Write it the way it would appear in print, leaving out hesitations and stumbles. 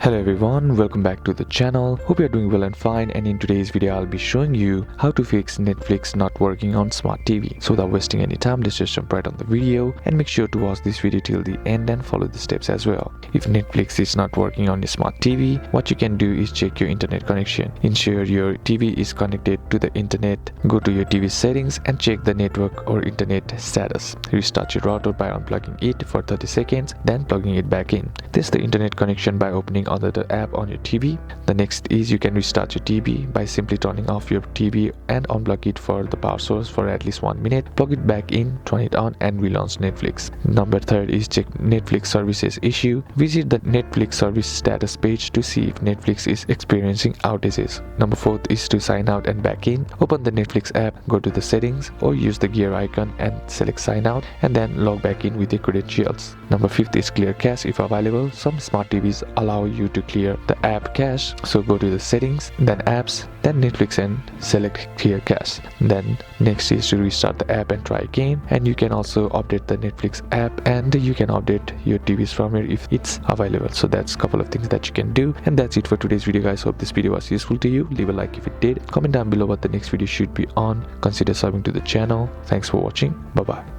Hello everyone, welcome back to the channel. Hope you're doing well and fine, and in today's video I'll be showing you how to fix Netflix not working on smart TV. So without wasting any time, let's just jump right on the video and make sure to watch this video till the end and follow the steps as well. If Netflix is not working on your smart TV, what you can do is check your internet connection. Ensure your TV is connected to the internet. Go to your TV settings and check the network or internet status. Restart your router by unplugging it for 30 seconds, then plugging it back in. Test the internet connection by opening the app on your TV. The next is you can restart your TV by simply turning off your TV and unplug it for the power source for at least 1 minute. Plug it back in, turn it on, and relaunch Netflix. Number 3 is check Netflix services issue. Visit the Netflix service status page to see if Netflix is experiencing outages. Number 4 is to sign out and back in. Open the Netflix app, go to the settings, or use the gear icon and select sign out, and then log back in with your credentials. Number 5 is clear cache if available. Some smart TVs allow you to clear the app cache, so go to the settings, then apps, then Netflix and select clear cache. Then next is to restart the app and try again, and you can also update the Netflix app, and you can update your TV's firmware if it's available. So that's a couple of things that you can do, and that's it for today's video guys. Hope this video was useful to you. Leave a like if it did, comment down below what the next video should be on, consider subbing to the channel. Thanks for watching. Bye bye.